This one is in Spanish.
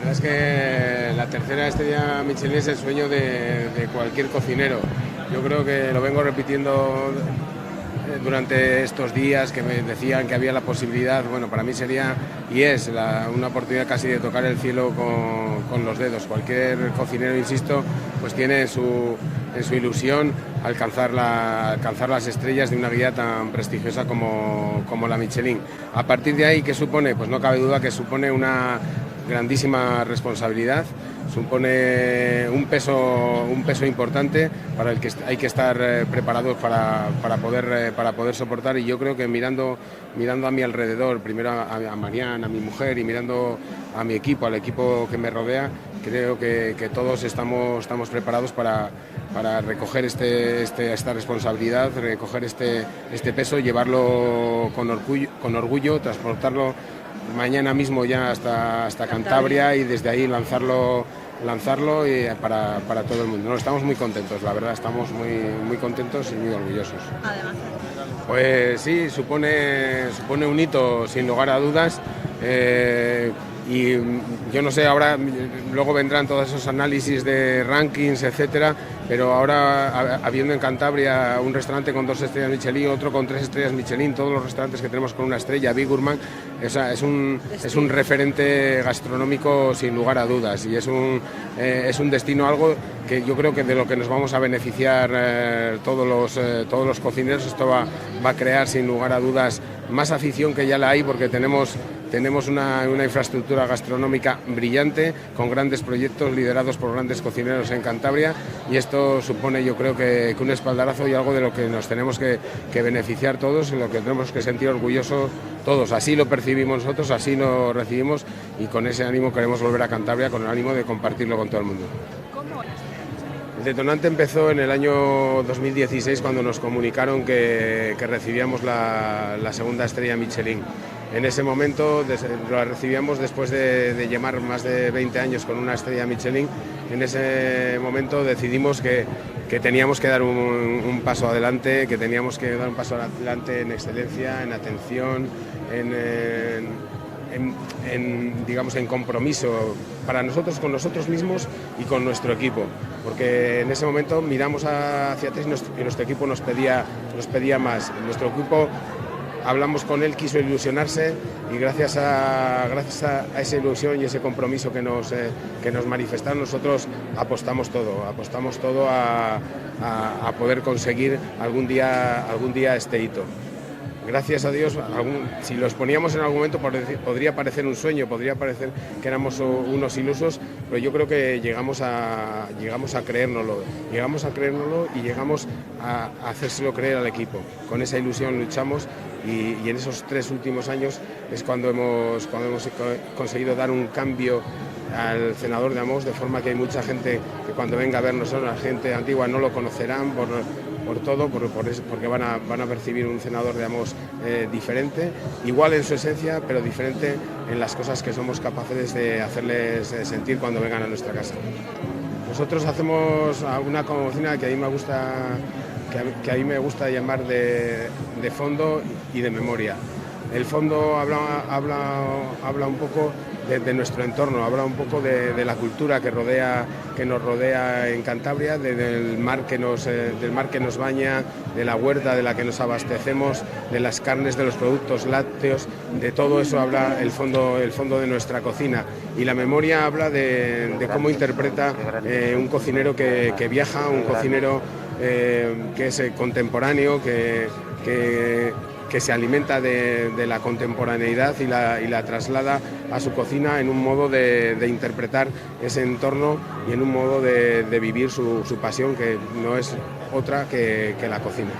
verdad es que la tercera estrella Michelin es el sueño de cualquier cocinero. Yo creo que lo vengo repitiendo durante estos días que me decían que había la posibilidad. Bueno, para mí sería y es una oportunidad casi de tocar el cielo con los dedos. Cualquier cocinero, insisto, pues tiene en su ilusión alcanzar las estrellas de una guía tan prestigiosa como la Michelin. A partir de ahí, ¿qué supone? Pues no cabe duda que supone una grandísima responsabilidad, supone un peso importante para el que hay que estar preparados para poder soportar. Y yo creo que mirando a mi alrededor, primero a Marian, a mi mujer, y mirando a mi equipo, al equipo que me rodea, creo que todos estamos preparados para recoger esta responsabilidad, recoger este peso, llevarlo con orgullo, transportarlo mañana mismo ya hasta Cantabria y desde ahí lanzarlo para todo el mundo. No, estamos muy contentos, la verdad, estamos muy contentos y muy orgullosos. Además, pues sí, supone un hito sin lugar a dudas. Y yo no sé, ahora luego vendrán todos esos análisis de rankings, etcétera, pero ahora, habiendo en Cantabria un restaurante con 2 estrellas Michelin, otro con 3 estrellas Michelin, todos los restaurantes que tenemos con una estrella, Big Gourmand, es un referente gastronómico sin lugar a dudas, y es un destino, algo que yo creo que de lo que nos vamos a beneficiar todos los cocineros. Esto va a crear sin lugar a dudas más afición, que ya la hay, porque tenemos una infraestructura gastronómica brillante, con grandes proyectos liderados por grandes cocineros en Cantabria, y esto supone, yo creo que un espaldarazo y algo de lo que nos tenemos que beneficiar todos, y lo que tenemos que sentir orgullosos todos. Así lo percibimos nosotros, así lo recibimos, y con ese ánimo queremos volver a Cantabria, con el ánimo de compartirlo con todo el mundo. ¿cómo es? El detonante empezó en el año 2016, cuando nos comunicaron que recibíamos la segunda estrella Michelin. En ese momento la recibíamos después de llevar más de 20 años con una estrella Michelin. En ese momento decidimos que teníamos que dar un paso adelante, en excelencia, en atención, en compromiso para nosotros, con nosotros mismos y con nuestro equipo, porque en ese momento miramos hacia atrás y nuestro equipo nos pedía más. Nuestro equipo, hablamos con él, quiso ilusionarse, y gracias a esa ilusión y ese compromiso que nos manifestaron, nosotros apostamos todo a poder conseguir algún día este hito. Gracias a Dios, si los poníamos en algún momento podría parecer un sueño, podría parecer que éramos unos ilusos, pero yo creo que llegamos a creérnoslo y llegamos a hacérselo creer al equipo. Con esa ilusión luchamos, y en esos 3 últimos años es cuando hemos conseguido dar un cambio al cenador de Amos, de forma que hay mucha gente que cuando venga a vernos, la gente antigua, no lo conocerán porque van a percibir un cenador de Amos diferente, igual en su esencia, pero diferente en las cosas que somos capaces de hacerles sentir cuando vengan a nuestra casa. Nosotros hacemos una cocina que a mí me gusta llamar de fondo y de memoria. El fondo habla un poco de nuestro entorno, habla un poco de la cultura que nos rodea en Cantabria, del mar que nos baña, de la huerta de la que nos abastecemos, de las carnes, de los productos lácteos. De todo eso habla el fondo de nuestra cocina, y la memoria habla de cómo interpreta un cocinero que viaja, un cocinero que es contemporáneo, que se alimenta de la contemporaneidad y la traslada a su cocina en un modo de interpretar ese entorno y en un modo de vivir su pasión, que no es otra que la cocina.